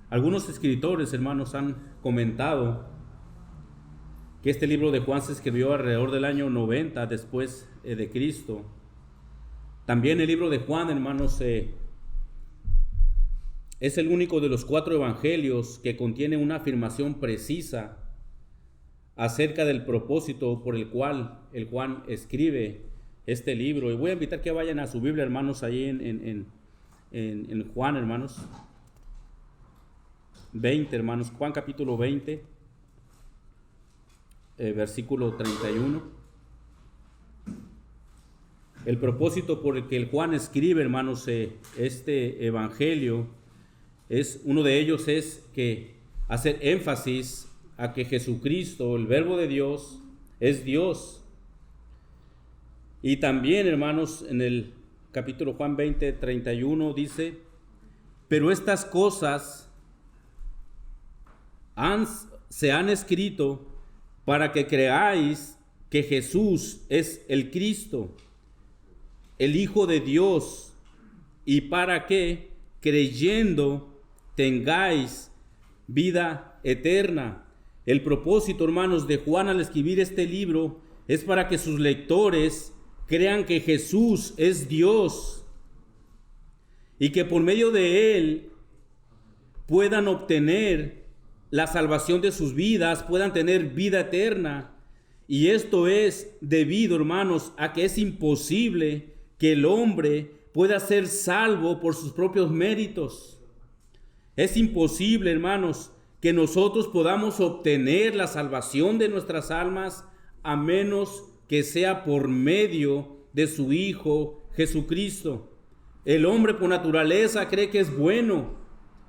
Algunos escritores, hermanos, han comentado que este libro de Juan se escribió alrededor del año 90 después de Cristo. También el libro de Juan, hermanos, es el único de los 4 evangelios que contiene una afirmación precisa acerca del propósito por el cual el Juan escribe este libro. Y voy a invitar que vayan a su Biblia, hermanos, ahí en Juan, hermanos. 20, hermanos, Juan capítulo 20, versículo 31. El propósito por el que el Juan escribe, hermanos, este evangelio, uno de ellos es que hacer énfasis a que Jesucristo, el Verbo de Dios, es Dios. Y también, hermanos, en el capítulo Juan 20, 31 dice: pero estas cosas se han escrito para que creáis que Jesús es el Cristo, el Hijo de Dios, y para que, creyendo, tengáis vida eterna. El propósito, hermanos, de Juan al escribir este libro es para que sus lectores crean que Jesús es Dios y que por medio de él puedan obtener la salvación de sus vidas, puedan tener vida eterna. Y esto es debido, hermanos, a que es imposible que el hombre pueda ser salvo por sus propios méritos. Es imposible, hermanos, que nosotros podamos obtener la salvación de nuestras almas a menos que sea por medio de su Hijo Jesucristo. El hombre por naturaleza cree que es bueno.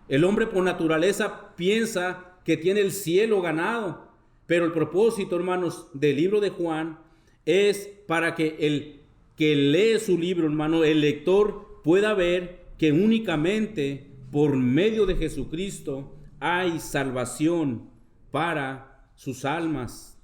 El hombre por naturaleza piensa que tiene el cielo ganado. Pero el propósito, hermanos, del libro de Juan es para que el que lee su libro, hermano, el lector pueda ver que únicamente por medio de Jesucristo hay salvación para sus almas.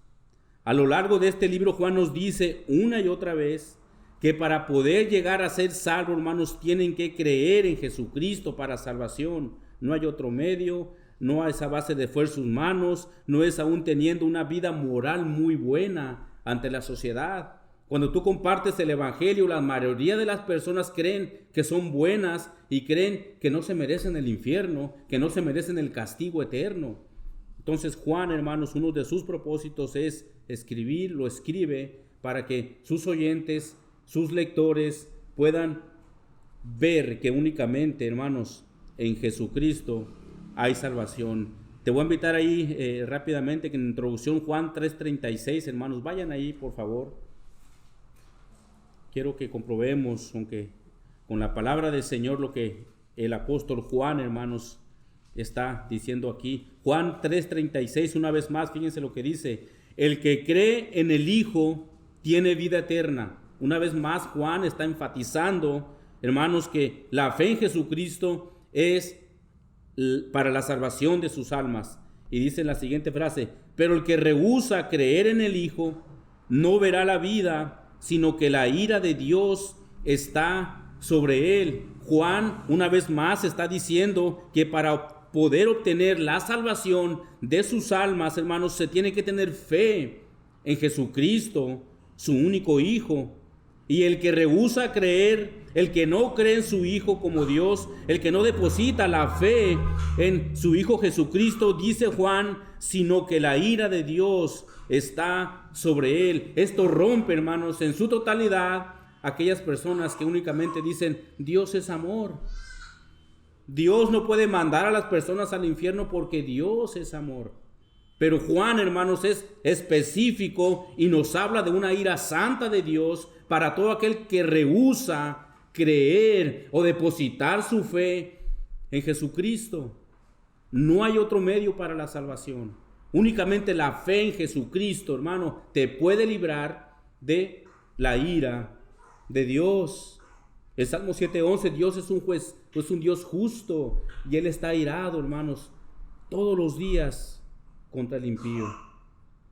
A lo largo de este libro, Juan nos dice una y otra vez que para poder llegar a ser salvos, hermanos, tienen que creer en Jesucristo para salvación. No hay otro medio, no es a base de esfuerzos humanos, no es aún teniendo una vida moral muy buena ante la sociedad. Cuando tú compartes el evangelio, la mayoría de las personas creen que son buenas y creen que no se merecen el infierno, que no se merecen el castigo eterno. Entonces Juan, hermanos, uno de sus propósitos es escribir, lo escribe para que sus oyentes, sus lectores puedan ver que únicamente, hermanos, en Jesucristo hay salvación. Te voy a invitar ahí rápidamente que en introducción Juan 3:36, hermanos, vayan ahí por favor. Quiero que comprobemos, aunque con la palabra del Señor, lo que el apóstol Juan, hermanos, está diciendo aquí. Juan 3:36, una vez más, fíjense lo que dice: el que cree en el Hijo tiene vida eterna. Una vez más, Juan está enfatizando, hermanos, que la fe en Jesucristo es para la salvación de sus almas. Y dice la siguiente frase: pero el que rehúsa creer en el Hijo no verá la vida, sino que la ira de Dios está sobre él. Juan, una vez más, está diciendo que para poder obtener la salvación de sus almas, hermanos, se tiene que tener fe en Jesucristo, su único Hijo. Y el que rehúsa creer, el que no cree en su Hijo como Dios, el que no deposita la fe en su Hijo Jesucristo, dice Juan, sino que la ira de Dios está sobre él. Esto rompe, hermanos, en su totalidad aquellas personas que únicamente dicen Dios es amor. Dios no puede mandar a las personas al infierno porque Dios es amor. Pero Juan, hermanos, es específico y nos habla de una ira santa de Dios para todo aquel que rehúsa creer o depositar su fe en Jesucristo. No hay otro medio para la salvación. Únicamente la fe en Jesucristo, hermano, te puede librar de la ira de Dios. El Salmo 7:11, Dios es un juez, es un Dios justo y Él está airado, hermanos, todos los días contra el impío.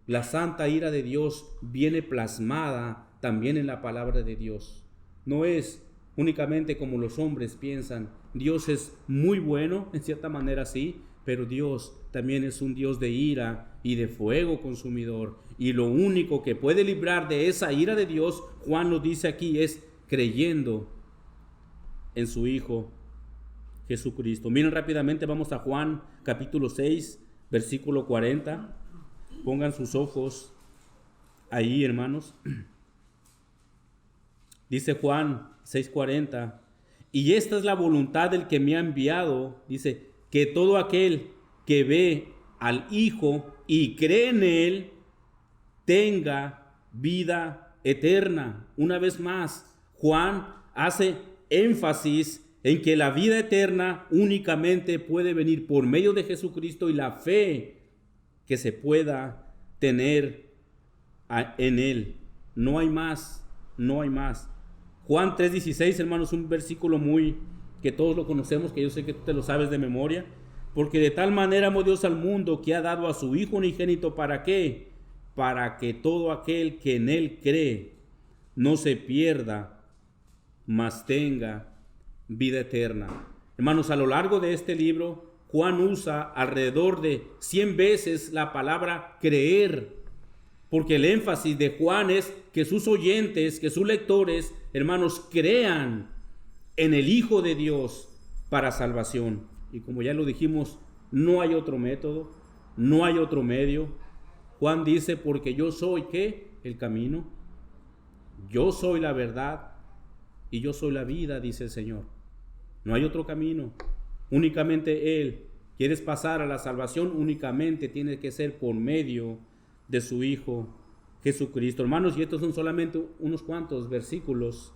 La santa ira de Dios viene plasmada también en la palabra de Dios. No es únicamente como los hombres piensan. Dios es muy bueno, en cierta manera sí. pero Dios también es un Dios de ira y de fuego consumidor. Y lo único que puede librar de esa ira de Dios, Juan lo dice aquí, es creyendo en su Hijo Jesucristo. Miren rápidamente, vamos a Juan capítulo 6, versículo 40. Pongan sus ojos ahí, hermanos. Dice Juan 6:40, y esta es la voluntad del que me ha enviado, dice, que todo aquel que ve al Hijo y cree en Él, tenga vida eterna. Una vez más, Juan hace énfasis en que la vida eterna únicamente puede venir por medio de Jesucristo y la fe que se pueda tener en Él. No hay más, no hay más. Juan 3:16, hermanos, un versículo muy que todos lo conocemos, que yo sé que tú te lo sabes de memoria. Porque de tal manera amó Dios al mundo que ha dado a su Hijo unigénito, ¿para qué? Para que todo aquel que en Él cree no se pierda, mas tenga vida eterna. Hermanos, a lo largo de este libro, Juan usa alrededor de 100 veces la palabra creer, porque el énfasis de Juan es que sus oyentes, que sus lectores, hermanos, crean en el Hijo de Dios para salvación. Y como ya lo dijimos, no hay otro método, no hay otro medio. Juan dice, porque yo soy, ¿qué? El camino. Yo soy la verdad y yo soy la vida, dice el Señor. No hay otro camino, únicamente Él. ¿Quieres pasar a la salvación? Únicamente tiene que ser por medio de su Hijo Jesucristo. Hermanos, y estos son solamente unos cuantos versículos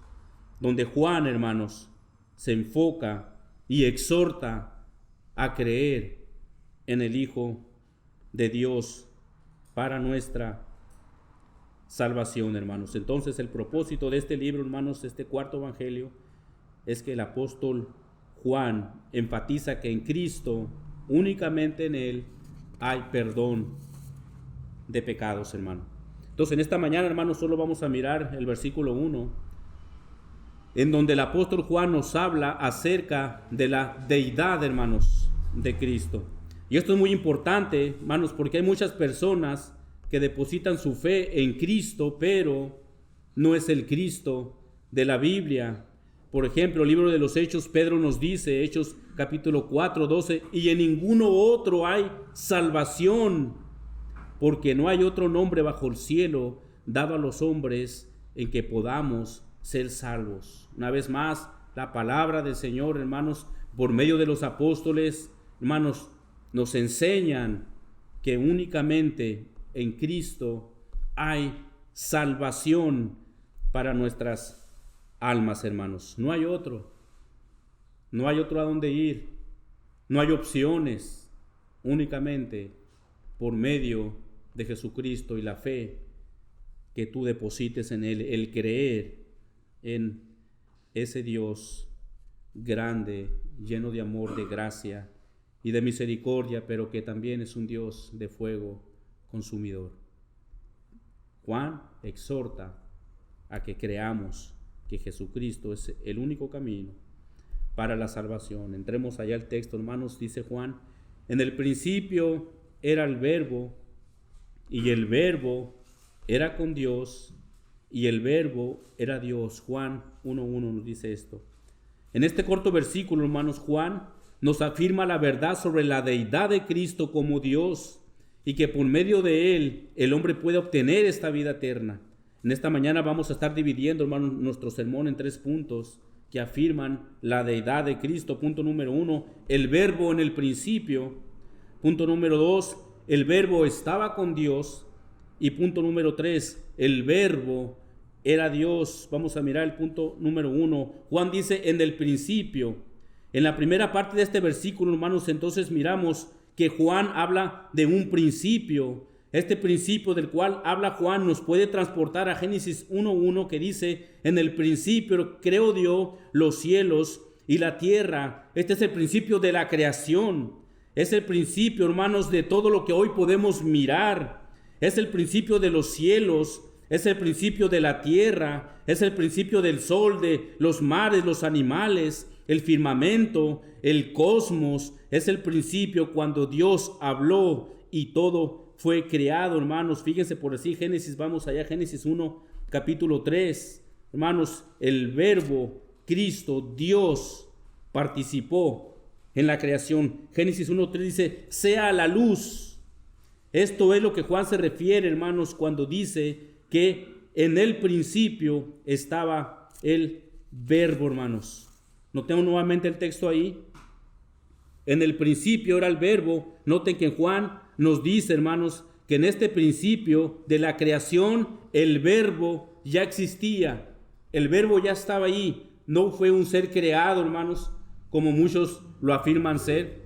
donde Juan, hermanos, se enfoca y exhorta a creer en el Hijo de Dios para nuestra salvación, hermanos. Entonces, el propósito de este libro, hermanos, este cuarto evangelio, es que el apóstol Juan enfatiza que en Cristo, únicamente en Él, hay perdón de pecados, hermano. Entonces, en esta mañana, hermanos, solo vamos a mirar el versículo 1, en donde el apóstol Juan nos habla acerca de la deidad, hermanos, de Cristo. Y esto es muy importante, hermanos, porque hay muchas personas que depositan su fe en Cristo, pero no es el Cristo de la Biblia. Por ejemplo, el libro de los Hechos, Pedro nos dice, Hechos capítulo 4:12, y en ninguno otro hay salvación, porque no hay otro nombre bajo el cielo dado a los hombres en que podamos ser salvos. Una vez más, la palabra del Señor, hermanos, por medio de los apóstoles, hermanos, nos enseñan que únicamente en Cristo hay salvación para nuestras almas, hermanos. No hay otro. No hay otro a dónde ir. No hay opciones. Únicamente por medio de Jesucristo y la fe que tú deposites en Él, el creer en ese Dios grande, lleno de amor, de gracia y de misericordia, pero que también es un Dios de fuego consumidor. Juan exhorta a que creamos que Jesucristo es el único camino para la salvación. Entremos allá al texto, hermanos. Dice Juan, en el principio era el Verbo, y el Verbo era con Dios, y el Verbo era Dios. Juan 1:1 nos dice esto. En este corto versículo, hermanos, Juan nos afirma la verdad sobre la deidad de Cristo como Dios, y que por medio de Él el hombre puede obtener esta vida eterna. En esta mañana vamos a estar dividiendo, hermanos, nuestro sermón en 3 puntos que afirman la deidad de Cristo. Punto número 1, el Verbo en el principio. Punto número 2, el Verbo estaba con Dios. Y punto número 3, el Verbo era Dios. Vamos a mirar el punto número 1. Juan dice en el principio. En la primera parte de este versículo, hermanos, entonces miramos que Juan habla de un principio. Este principio del cual habla Juan nos puede transportar a Génesis 1:1, que dice, en el principio creó Dios los cielos y la tierra. Este es el principio de la creación. Es el principio, hermanos, de todo lo que hoy podemos mirar. Es el principio de los cielos, es el principio de la tierra, es el principio del sol, de los mares, los animales. el firmamento, el cosmos, es el principio cuando Dios habló y todo fue creado, hermanos. Fíjense por así, Génesis, vamos allá, Génesis 1, capítulo 3. Hermanos, el verbo, Cristo, Dios, participó en la creación. Génesis 1:3 dice, sea la luz. Esto es lo que Juan se refiere, hermanos, cuando dice que en el principio estaba el verbo, hermanos. Notemos nuevamente el texto ahí. En el principio era el verbo. Noten que Juan nos dice, hermanos, que en este principio de la creación el verbo ya existía. El verbo ya estaba ahí. No fue un ser creado, hermanos, como muchos lo afirman ser.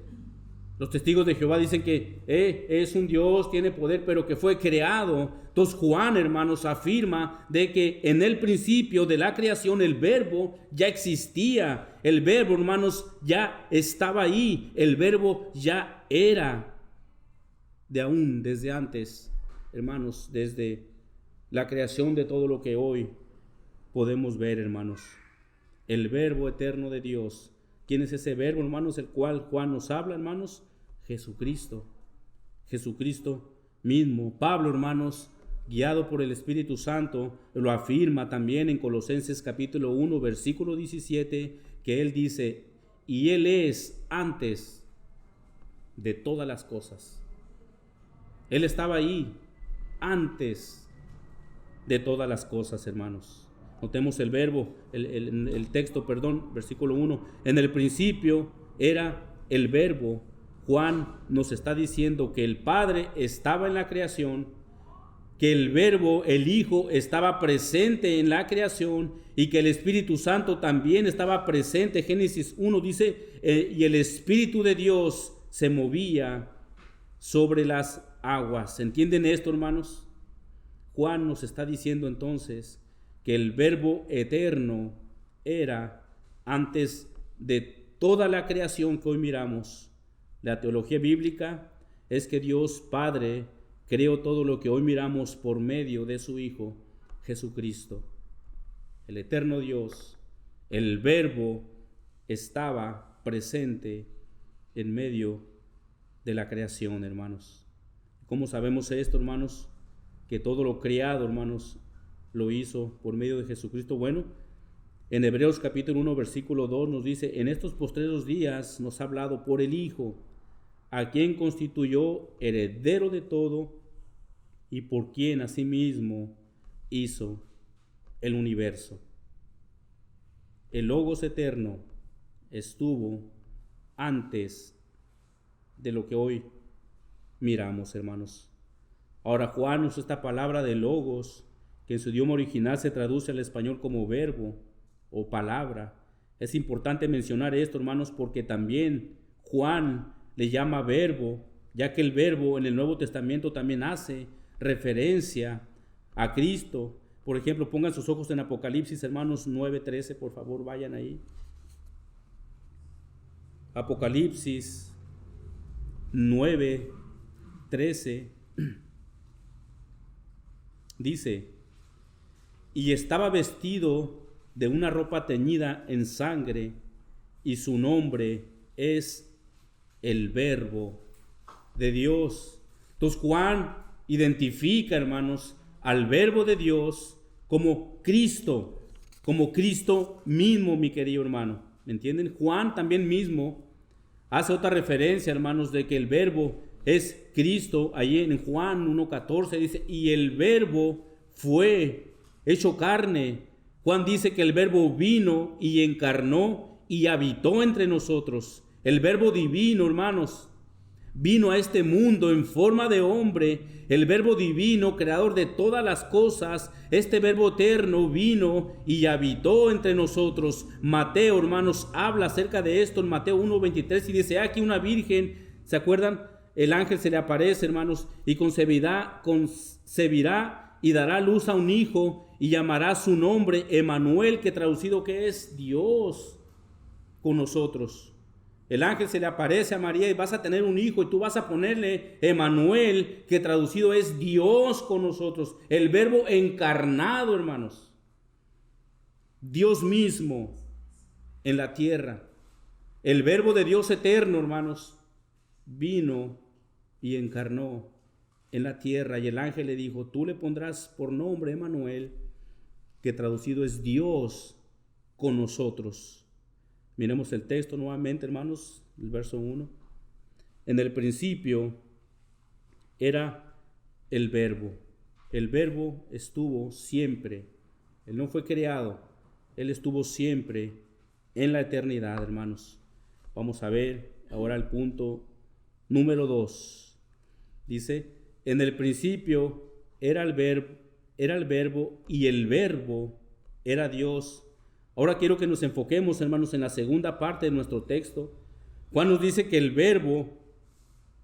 Los testigos de Jehová dicen que es un Dios, tiene poder, pero que fue creado. Entonces Juan, hermanos, afirma de que en el principio de la creación el verbo ya existía. El verbo, hermanos, ya estaba ahí. El verbo ya era desde antes, hermanos, desde la creación de todo lo que hoy podemos ver, hermanos. El verbo eterno de Dios. ¿Quién es ese verbo, hermanos, el cual Juan nos habla, hermanos? Jesucristo. Jesucristo mismo. Pablo, hermanos, guiado por el Espíritu Santo, lo afirma también en Colosenses capítulo 1, versículo 17, que él dice, y él es antes de todas las cosas. Él estaba ahí antes de todas las cosas, hermanos. Notemos el verbo, el texto, versículo 1. En el principio era el verbo. Juan nos está diciendo que el Padre estaba en la creación, que el verbo, el Hijo, estaba presente en la creación y que el Espíritu Santo también estaba presente. Génesis 1 dice, y el Espíritu de Dios se movía sobre las aguas. ¿Entienden esto, hermanos? Juan nos está diciendo entonces que el verbo eterno era antes de toda la creación que hoy miramos. La teología bíblica es que Dios Padre creó todo lo que hoy miramos por medio de su Hijo Jesucristo. El eterno Dios, el verbo, estaba presente en medio de la creación, hermanos. ¿Cómo sabemos esto, hermanos? Que todo lo creado, hermanos, lo hizo por medio de Jesucristo. Bueno, en Hebreos capítulo 1, versículo 2 nos dice, en estos postreros días nos ha hablado por el Hijo, a quien constituyó heredero de todo y por quien asimismo hizo el universo. El Logos eterno estuvo antes de lo que hoy miramos, hermanos. Ahora Juan usa esta palabra de Logos, que en su idioma original se traduce al español como verbo o palabra. Es importante mencionar esto, hermanos, porque también Juan le llama verbo, ya que el verbo en el Nuevo Testamento también hace referencia a Cristo. Por ejemplo, pongan sus ojos en Apocalipsis, hermanos, 9:13, por favor, vayan ahí. Apocalipsis 9:13 dice, y estaba vestido de una ropa teñida en sangre, y su nombre es el Verbo de Dios. Entonces Juan identifica, hermanos, al Verbo de Dios como Cristo mismo, mi querido hermano. ¿Me entienden? Juan también mismo hace otra referencia, hermanos, de que el Verbo es Cristo. Allí en Juan 1:14 dice, y el Verbo fue hecho carne. Juan dice que el Verbo vino y encarnó y habitó entre nosotros. El Verbo divino, hermanos, vino a este mundo en forma de hombre. El Verbo divino, creador de todas las cosas, este Verbo eterno vino y habitó entre nosotros. Mateo, hermanos, habla acerca de esto en Mateo 1:23 y dice, aquí una virgen, ¿se acuerdan? El ángel se le aparece, hermanos, y concebirá y dará luz a un hijo y llamará su nombre Emanuel, que traducido que es Dios con nosotros. El ángel se le aparece a María y vas a tener un hijo y tú vas a ponerle Emanuel, que traducido es Dios con nosotros. El Verbo encarnado, hermanos. Dios mismo en la tierra. El Verbo de Dios eterno, hermanos, vino y encarnó en la tierra, y el ángel le dijo: tú le pondrás por nombre Emmanuel, que traducido es Dios con nosotros. Miremos el texto nuevamente, hermanos, el verso 1. En el principio era el Verbo. El Verbo estuvo siempre. Él no fue creado. Él estuvo siempre en la eternidad, hermanos. Vamos a ver ahora el punto número 2. Dice: en el principio era el verbo y el Verbo era Dios. Ahora quiero que nos enfoquemos, hermanos, en la segunda parte de nuestro texto. Juan nos dice que el Verbo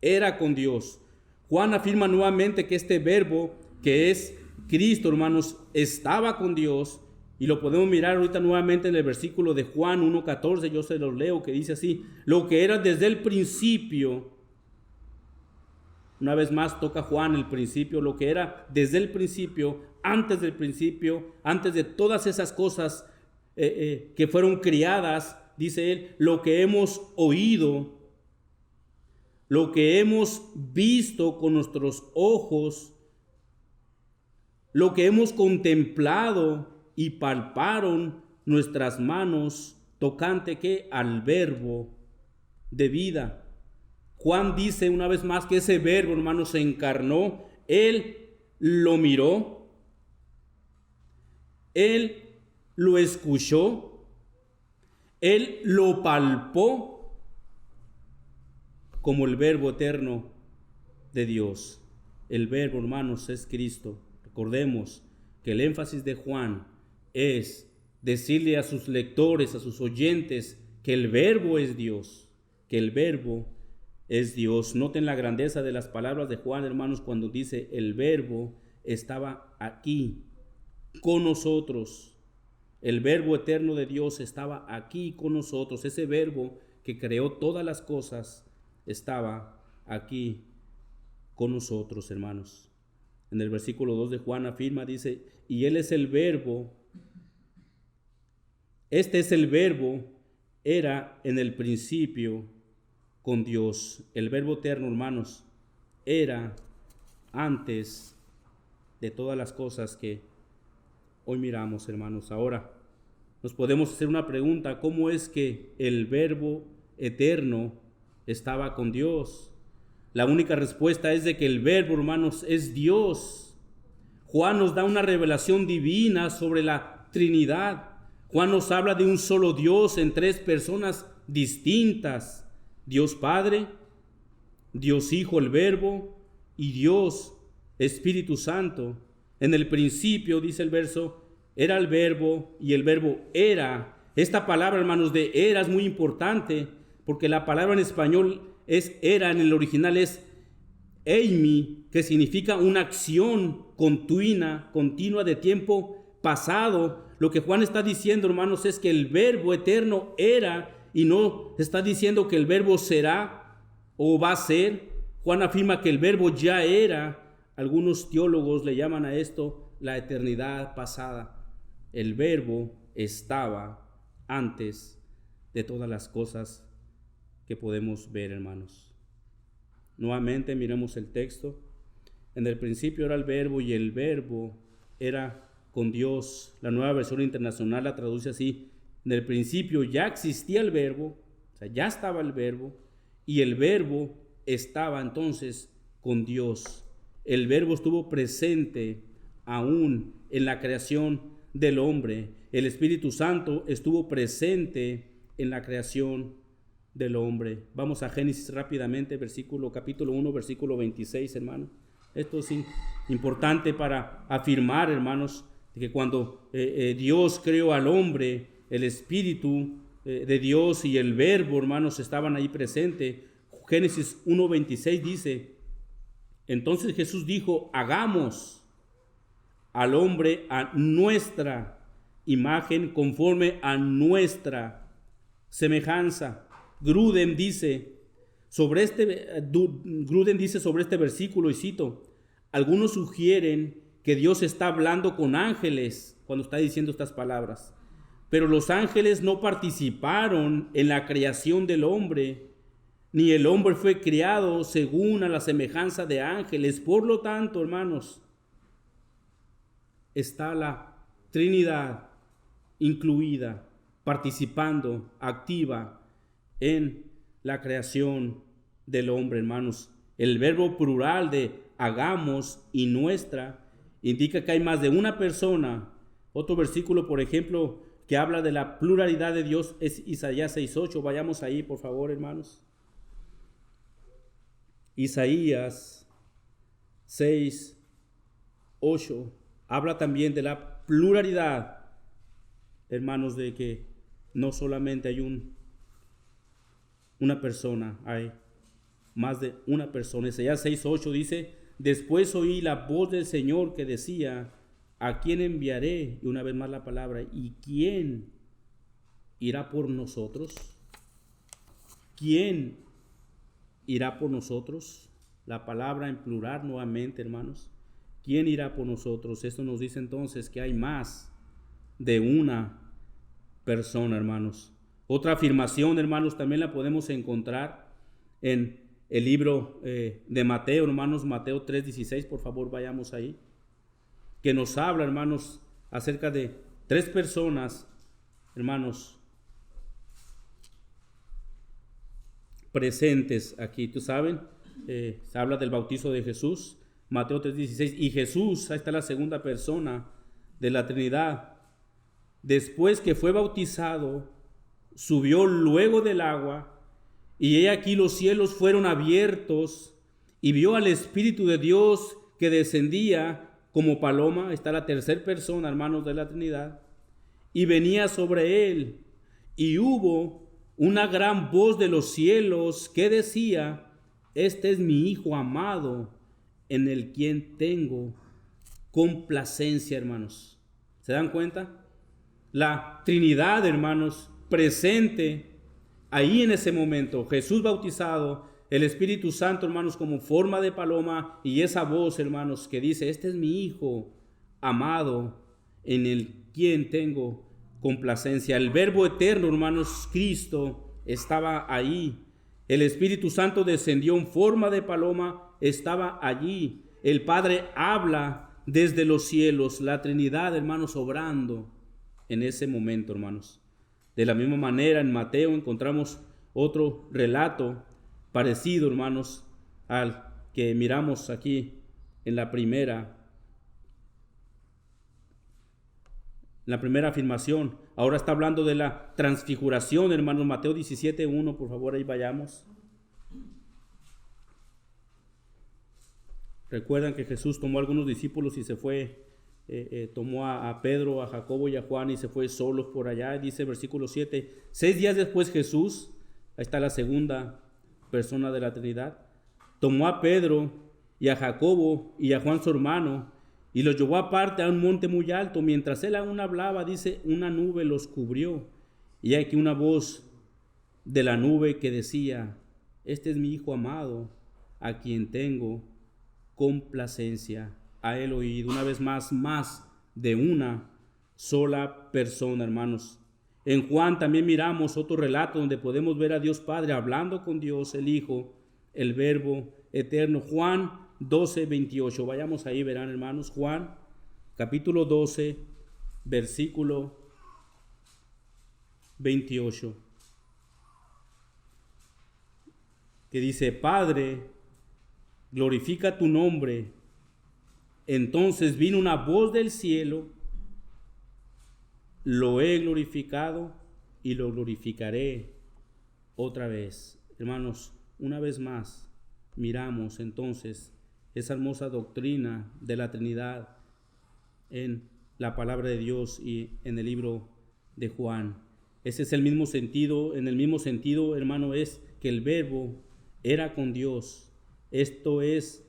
era con Dios. Juan afirma nuevamente que este Verbo, que es Cristo, hermanos, estaba con Dios. Y lo podemos mirar ahorita nuevamente en el versículo de Juan 1:14, yo se los leo, que dice así: lo que era desde el principio. Una vez más toca Juan el principio, lo que era desde el principio, antes del principio, antes de todas esas cosas que fueron criadas, dice él, lo que hemos oído, lo que hemos visto con nuestros ojos, lo que hemos contemplado y palparon nuestras manos tocante que al Verbo de vida. Juan dice una vez más que ese Verbo, hermanos, se encarnó. Él lo miró, él lo escuchó, él lo palpó como el Verbo eterno de Dios. El Verbo, hermanos, es Cristo. Recordemos que el énfasis de Juan es decirle a sus lectores, a sus oyentes, que el Verbo es Dios, que el Verbo es Dios. Noten la grandeza de las palabras de Juan, hermanos, cuando dice: el Verbo estaba aquí con nosotros. El Verbo eterno de Dios estaba aquí con nosotros. Ese Verbo que creó todas las cosas estaba aquí con nosotros, hermanos. En el versículo 2 de Juan afirma, dice: y Él es el Verbo. Este es el Verbo, era en el principio con Dios. El Verbo eterno, hermanos, era antes de todas las cosas que hoy miramos, hermanos. Ahora nos podemos hacer una pregunta: ¿cómo es que el Verbo eterno estaba con Dios? La única respuesta es de que el Verbo, hermanos, es Dios. Juan nos da una revelación divina sobre la Trinidad. Juan nos habla de un solo Dios en tres personas distintas: Dios Padre, Dios Hijo, el Verbo, y Dios Espíritu Santo. En el principio, dice el verso, era el Verbo y el Verbo era. Esta palabra, hermanos, de era es muy importante, porque la palabra en español es era, en el original es eimi, que significa una acción continua de tiempo pasado. Lo que Juan está diciendo, hermanos, es que el Verbo eterno era, y no está diciendo que el Verbo será o va a ser. Juan afirma que el Verbo ya era. Algunos teólogos le llaman a esto la eternidad pasada. El Verbo estaba antes de todas las cosas que podemos ver, hermanos. Nuevamente miremos el texto. En el principio era el Verbo y el Verbo era con Dios. La Nueva Versión Internacional la traduce así: en el principio ya existía el Verbo, o sea, ya estaba el Verbo, y el Verbo estaba entonces con Dios. El Verbo estuvo presente aún en la creación del hombre. El Espíritu Santo estuvo presente en la creación del hombre. Vamos a Génesis rápidamente, capítulo 1, versículo 26, hermano. Esto es importante para afirmar, hermanos, que cuando Dios creó al hombre, el Espíritu de Dios y el Verbo, hermanos, estaban ahí presentes. Génesis 1:26 dice: entonces Jesús dijo: hagamos al hombre a nuestra imagen, conforme a nuestra semejanza. Gruden dice sobre este versículo, y cito: algunos sugieren que Dios está hablando con ángeles cuando está diciendo estas palabras. Pero los ángeles no participaron en la creación del hombre, ni el hombre fue creado según a la semejanza de ángeles. Por lo tanto, hermanos, está la Trinidad incluida, participando, activa en la creación del hombre, hermanos. El verbo plural de hagamos y nuestra indica que hay más de una persona. Otro versículo, por ejemplo, que habla de la pluralidad de Dios es Isaías 6:8. Vayamos ahí, por favor, hermanos. Isaías 6:8 habla también de la pluralidad, hermanos, de que no solamente hay una persona, hay más de una persona. Isaías 6:8 dice: después oí la voz del Señor que decía: ¿a quién enviaré? Y una vez más la palabra: ¿y quién irá por nosotros? ¿Quién irá por nosotros? La palabra en plural nuevamente, hermanos. ¿Quién irá por nosotros? Esto nos dice entonces que hay más de una persona, hermanos. Otra afirmación, hermanos, también la podemos encontrar en el libro de Mateo, hermanos, Mateo 3:16, por favor, vayamos ahí, que nos habla, hermanos, acerca de tres personas, hermanos, presentes aquí. Tú saben, se habla del bautizo de Jesús, Mateo 3:16, y Jesús, ahí está la segunda persona de la Trinidad, después que fue bautizado, subió luego del agua, y he aquí los cielos fueron abiertos, y vio al Espíritu de Dios que descendía como paloma. Está la tercera persona, hermanos, de la Trinidad, y venía sobre él, y hubo una gran voz de los cielos que decía: este es mi Hijo amado, en el quien tengo complacencia, hermanos. ¿Se dan cuenta? La Trinidad, hermanos, presente ahí en ese momento. Jesús bautizado, el Espíritu Santo, hermanos, como forma de paloma, y esa voz, hermanos, que dice: este es mi Hijo amado, en el quien tengo complacencia. El Verbo eterno, hermanos, Cristo, estaba ahí. El Espíritu Santo descendió en forma de paloma, estaba allí. El Padre habla desde los cielos. La Trinidad, hermanos, obrando en ese momento, hermanos. De la misma manera, en Mateo encontramos otro relato parecido, hermanos, al que miramos aquí en la primera afirmación. Ahora está hablando de la transfiguración, hermanos. Mateo 17:1, por favor, ahí vayamos. Recuerdan que Jesús tomó a algunos discípulos y se fue, tomó a Pedro, a Jacobo y a Juan, y se fue solos por allá. Dice versículo 7, 6 días después Jesús, ahí está la segunda persona de la Trinidad, tomó a Pedro y a Jacobo y a Juan su hermano, y los llevó aparte a un monte muy alto. Mientras él aún hablaba, dice, una nube los cubrió, y aquí una voz de la nube que decía: este es mi Hijo amado, a quien tengo complacencia. A él oído. Una vez más de una sola persona, hermanos. En Juan también miramos otro relato donde podemos ver a Dios Padre hablando con Dios el Hijo, el Verbo eterno. Juan 12:28. Vayamos ahí, verán, hermanos. Juan capítulo 12, versículo 28. Que dice: Padre, glorifica tu nombre. Entonces vino una voz del cielo: lo he glorificado y lo glorificaré otra vez. Hermanos, una vez más miramos entonces esa hermosa doctrina de la Trinidad en la palabra de Dios y en el libro de Juan. Ese es el mismo sentido. En el mismo sentido, hermano, es que el Verbo era con Dios. Esto es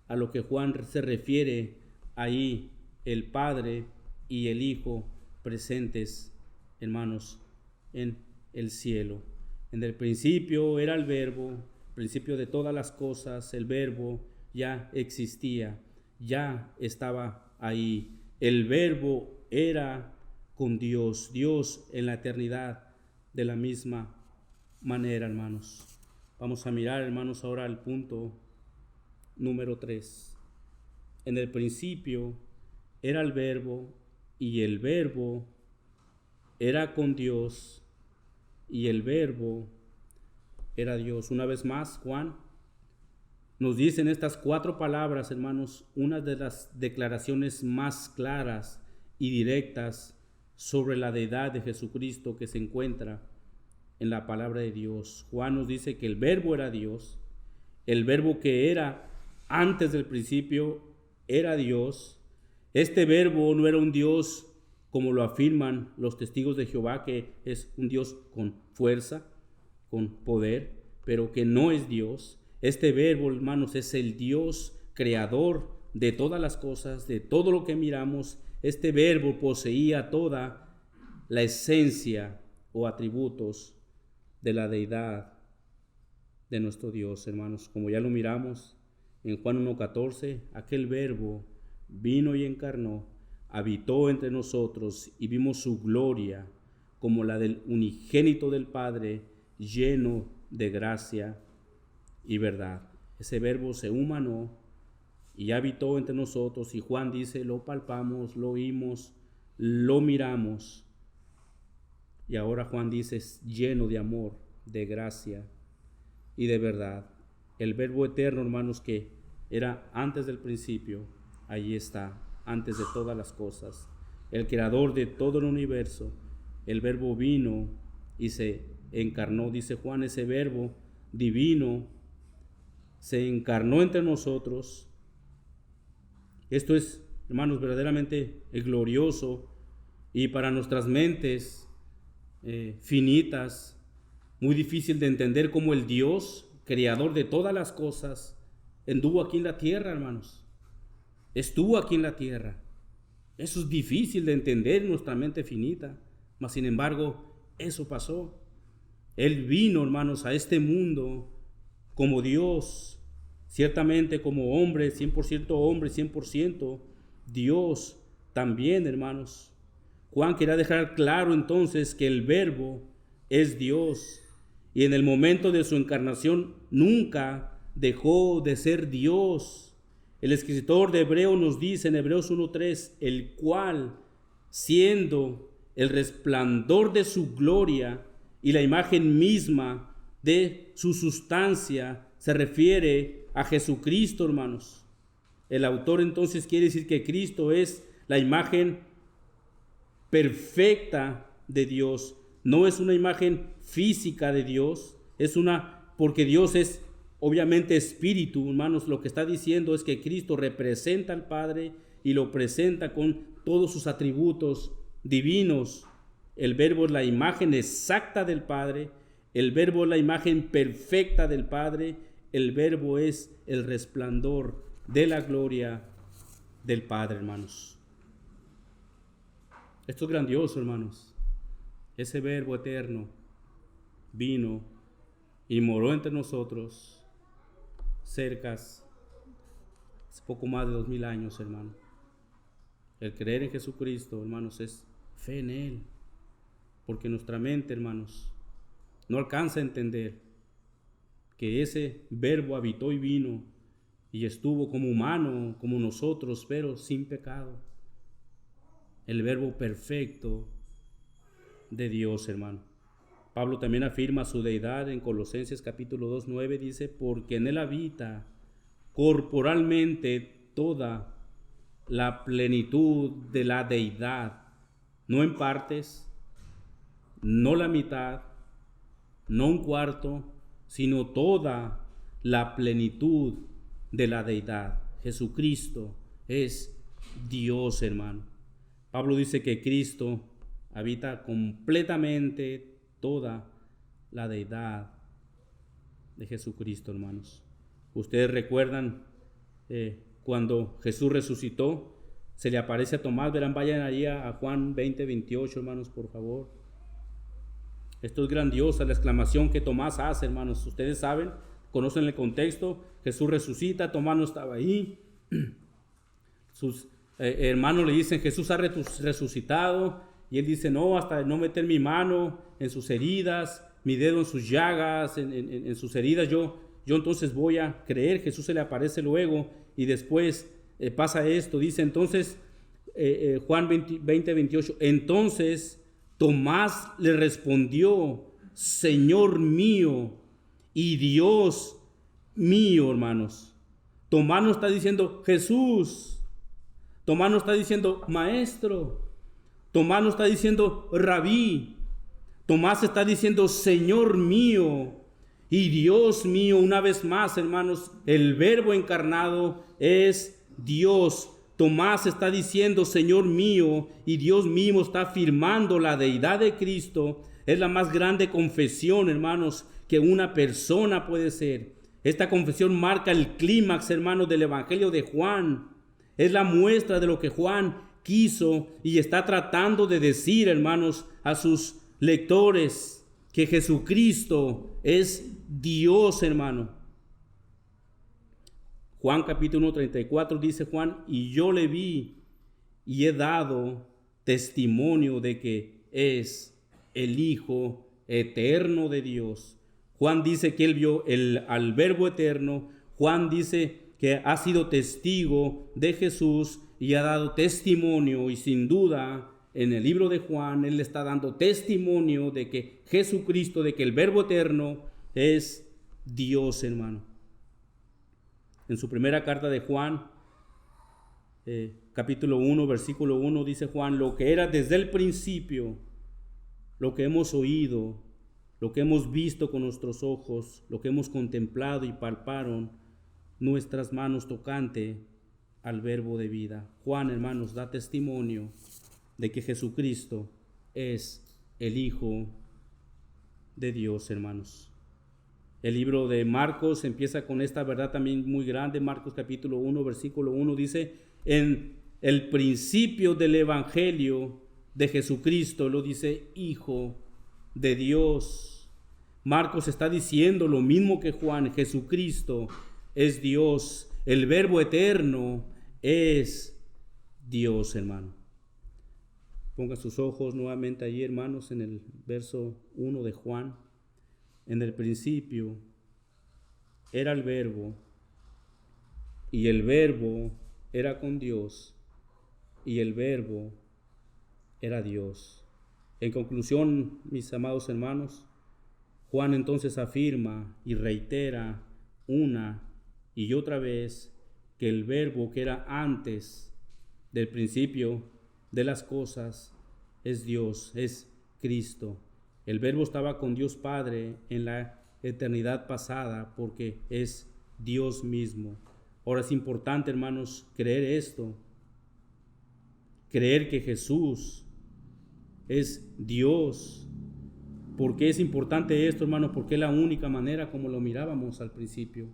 a lo que Juan se refiere ahí, el Padre y el Hijo presentes, hermanos, en el cielo. En el principio era el Verbo, principio de todas las cosas. El Verbo ya existía, ya estaba ahí. El Verbo era con Dios, Dios en la eternidad de la misma manera, hermanos. Vamos a mirar, hermanos, ahora el punto número 3. En el principio era el Verbo, y el Verbo era con Dios, y el Verbo era Dios. Una vez más, Juan nos dice en estas 4 palabras, hermanos, una de las declaraciones más claras y directas sobre la deidad de Jesucristo que se encuentra en la palabra de Dios. Juan nos dice que el Verbo era Dios, el Verbo que era antes del principio era Dios. Este Verbo no era un Dios como lo afirman los testigos de Jehová, que es un Dios con fuerza, con poder, pero que no es Dios. Este Verbo, hermanos, es el Dios creador de todas las cosas, de todo lo que miramos. Este Verbo poseía toda la esencia o atributos de la deidad de nuestro Dios, hermanos. Como ya lo miramos en Juan 1:14, aquel Verbo vino y encarnó, habitó entre nosotros y vimos su gloria como la del unigénito del Padre, lleno de gracia y verdad. Ese Verbo se humanó y habitó entre nosotros, y Juan dice, lo palpamos, lo oímos, lo miramos. Y ahora Juan dice, es lleno de amor, de gracia y de verdad. El Verbo eterno, hermanos, que era antes del principio, allí está, antes de todas las cosas. El creador de todo el universo. El Verbo vino y se encarnó, dice Juan, ese Verbo divino se encarnó entre nosotros. Esto es, hermanos, verdaderamente glorioso, y para nuestras mentes finitas, muy difícil de entender cómo el Dios, creador de todas las cosas, anduvo aquí en la tierra, hermanos. Estuvo aquí en la tierra. Eso es difícil de entender en nuestra mente finita, mas sin embargo, eso pasó. Él vino, hermanos, a este mundo como Dios, ciertamente como hombre, 100% Dios también, hermanos. Juan quería dejar claro entonces que el Verbo es Dios, y en el momento de su encarnación nunca dejó de ser Dios. El escritor de Hebreos nos dice en Hebreos 1:3, el cual, siendo el resplandor de su gloria y la imagen misma de su sustancia, se refiere a Jesucristo, hermanos. El autor entonces quiere decir que Cristo es la imagen perfecta de Dios. No es una imagen física de Dios, porque Dios es obviamente espíritu, hermanos. Lo que está diciendo es que Cristo representa al Padre y lo presenta con todos sus atributos divinos. El Verbo es la imagen exacta del Padre, el Verbo es la imagen perfecta del Padre, el Verbo es el resplandor de la gloria del Padre, hermanos. Esto es grandioso, hermanos. Ese Verbo eterno vino y moró entre nosotros cerca, hace poco más de 2000 años, hermano. El creer en Jesucristo, hermanos, es fe en Él, porque nuestra mente, hermanos, no alcanza a entender que ese Verbo habitó y vino y estuvo como humano, como nosotros, pero sin pecado. El Verbo perfecto de Dios, hermano. Pablo también afirma su deidad en Colosenses capítulo 2:9, dice, porque en Él habita corporalmente toda la plenitud de la deidad, no en partes, no la mitad, no un cuarto, sino toda la plenitud de la deidad. Jesucristo es Dios, hermano. Pablo dice que Cristo habita completamente toda la deidad de Jesucristo, hermanos. Ustedes recuerdan cuando Jesús resucitó, se le aparece a Tomás. Verán, vayan allí a Juan 20:28, hermanos, por favor. Esto es grandiosa, la exclamación que Tomás hace, hermanos. Ustedes saben, conocen el contexto. Jesús resucita, Tomás no estaba ahí. Sus hermanos le dicen, Jesús ha resucitado. Y él dice, no, hasta no meter mi mano en sus heridas, mi dedo en sus llagas, en sus heridas, yo entonces voy a creer. Jesús se le aparece luego y después pasa esto. Dice entonces, Juan 20:28, entonces Tomás le respondió, Señor mío y Dios mío, hermanos. Tomás no está diciendo Jesús. Tomás no está diciendo Maestro. Tomás no está diciendo Rabí. Tomás está diciendo Señor mío y Dios mío. Una vez más, hermanos, el Verbo encarnado es Dios. Tomás está diciendo Señor mío y Dios mío, está afirmando la deidad de Cristo. Es la más grande confesión, hermanos, que una persona puede ser. Esta confesión marca el clímax, hermanos, del Evangelio de Juan. Es la muestra de lo que Juan quiso y está tratando de decir, hermanos, a sus lectores, que Jesucristo es Dios, hermano. Juan capítulo 34 dice Juan, y yo le vi y he dado testimonio de que es el Hijo eterno de Dios. Juan dice que él vio al Verbo eterno. Juan dice que ha sido testigo de Jesús y ha dado testimonio, y sin duda en el libro de Juan él está dando testimonio de que Jesucristo, de que el Verbo eterno es Dios, hermano. En su primera carta de Juan, capítulo 1, versículo 1, dice Juan, lo que era desde el principio, lo que hemos oído, lo que hemos visto con nuestros ojos, lo que hemos contemplado y palparon nuestras manos tocante al Verbo de vida. Juan, hermanos, da testimonio de que Jesucristo es el Hijo de Dios, hermanos. El libro de Marcos empieza con esta verdad también muy grande. Marcos capítulo 1, versículo 1 dice, en el principio del Evangelio de Jesucristo, lo dice Hijo de Dios. Marcos está diciendo lo mismo que Juan. Jesucristo es Dios. El Verbo eterno es Dios, hermano. Pongan sus ojos nuevamente allí, hermanos, en el verso 1 de Juan. En el principio era el Verbo, y el Verbo era con Dios, y el Verbo era Dios. En conclusión, mis amados hermanos, Juan entonces afirma y reitera una y otra vez que el Verbo que era antes del principio de las cosas es Dios, es Cristo. El Verbo estaba con Dios Padre en la eternidad pasada porque es Dios mismo. Ahora es importante, hermanos, creer esto. Creer que Jesús es Dios. ¿Por qué es importante esto, hermanos? Porque es la única manera, como lo mirábamos al principio,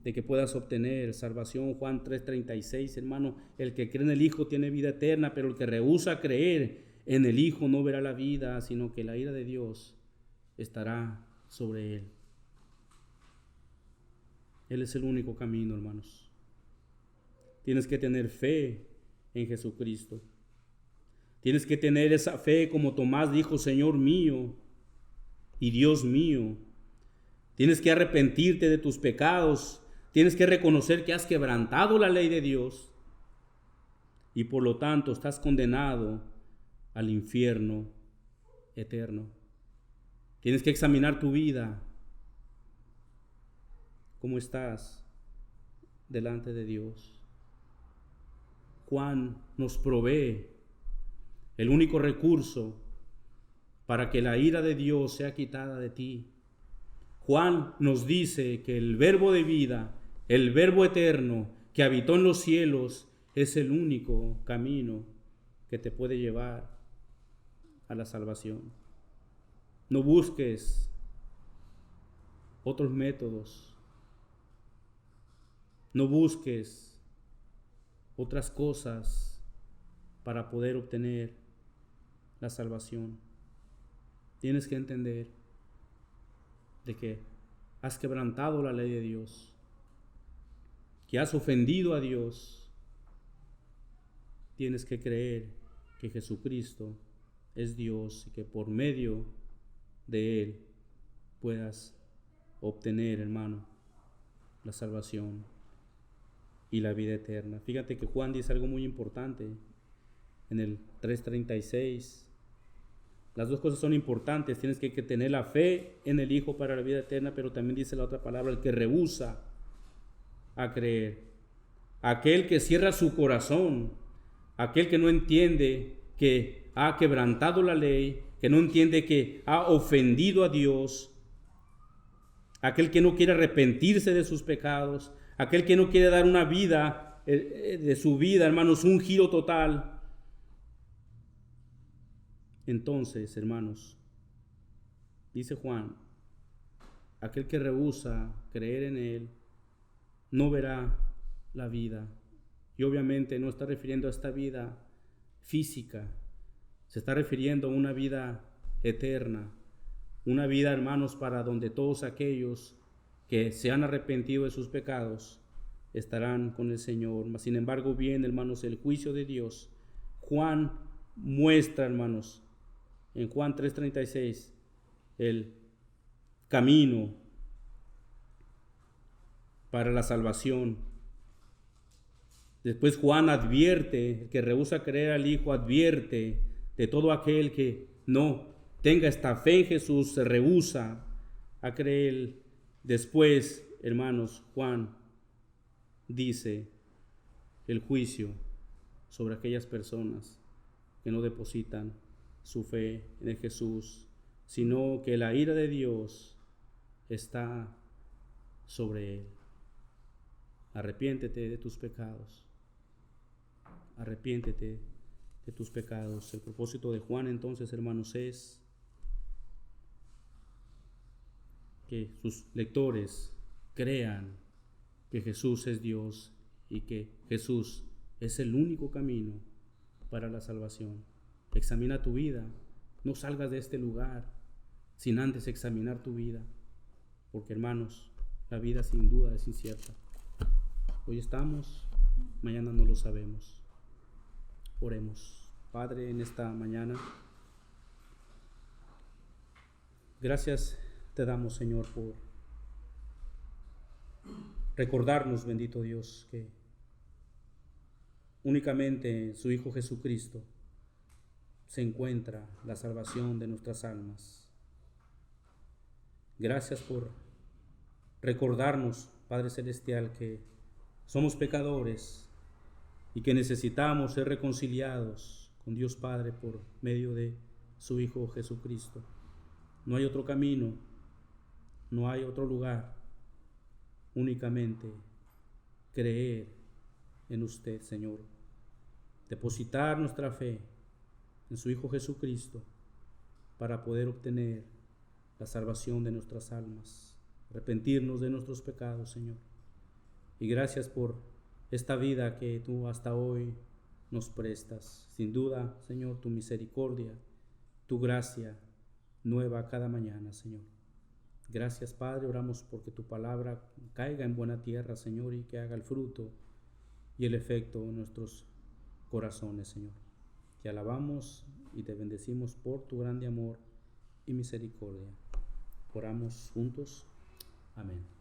de que puedas obtener salvación. Juan 3:36, hermano, el que cree en el Hijo tiene vida eterna, pero el que rehúsa creer en el Hijo no verá la vida, sino que la ira de Dios estará sobre él. Él es el único camino, hermanos. Tienes que tener fe en Jesucristo. Tienes que tener esa fe como Tomás dijo, Señor mío y Dios mío. Tienes que arrepentirte de tus pecados. Tienes que reconocer que has quebrantado la ley de Dios y por lo tanto estás condenado al infierno eterno. Tienes que examinar tu vida. ¿Cómo estás delante de Dios? Juan nos provee el único recurso para que la ira de Dios sea quitada de ti. Juan nos dice que el Verbo de vida, el Verbo eterno que habitó en los cielos, es el único camino que te puede llevar a la salvación. No busques otros métodos. No busques otras cosas para poder obtener la salvación. Tienes que entender de que has quebrantado la ley de Dios, que has ofendido a Dios. Tienes que creer que Jesucristo es Dios y que por medio de Él puedas obtener, hermano, la salvación y la vida eterna. Fíjate que Juan dice algo muy importante en el 3:36. Las dos cosas son importantes. Tienes que tener la fe en el Hijo para la vida eterna, pero también dice la otra palabra, el que rehúsa a creer, aquel que cierra su corazón, aquel que no entiende que ha quebrantado la ley, que no entiende que ha ofendido a Dios, aquel que no quiere arrepentirse de sus pecados, aquel que no quiere dar una vida, de su vida, hermanos, un giro total. Entonces, hermanos, dice Juan, aquel que rehúsa creer en Él no verá la vida. Y obviamente no está refiriendo a esta vida física, se está refiriendo a una vida eterna, una vida, hermanos, para donde todos aquellos que se han arrepentido de sus pecados estarán con el Señor. Mas, sin embargo, viene, hermanos, el juicio de Dios. Juan muestra, hermanos, en Juan 3:36, el camino para la salvación. Después Juan advierte, el que rehúsa creer al Hijo advierte de todo aquel que no tenga esta fe en Jesús, se rehúsa a creer. Después, hermanos, Juan dice el juicio sobre aquellas personas que no depositan su fe en Jesús, sino que la ira de Dios está sobre él. Arrepiéntete de tus pecados. Arrepiéntete de tus pecados. El propósito de Juan, entonces, hermanos, es que sus lectores crean que Jesús es Dios y que Jesús es el único camino para la salvación. Examina tu vida. No salgas de este lugar sin antes examinar tu vida, porque, hermanos, la vida sin duda es incierta. Hoy estamos, mañana no lo sabemos. Oremos. Padre, en esta mañana, gracias te damos, Señor, por recordarnos, bendito Dios, que únicamente en su Hijo Jesucristo se encuentra la salvación de nuestras almas. Gracias por recordarnos, Padre Celestial, que somos pecadores y que necesitamos ser reconciliados con Dios Padre por medio de su Hijo Jesucristo. No hay otro camino, no hay otro lugar, únicamente creer en usted, Señor. Depositar nuestra fe en su Hijo Jesucristo para poder obtener la salvación de nuestras almas, arrepentirnos de nuestros pecados, Señor. Y gracias por esta vida que tú hasta hoy nos prestas. Sin duda, Señor, tu misericordia, tu gracia nueva cada mañana, Señor. Gracias, Padre, oramos porque tu palabra caiga en buena tierra, Señor, y que haga el fruto y el efecto en nuestros corazones, Señor. Te alabamos y te bendecimos por tu grande amor y misericordia. Oramos juntos. Amén.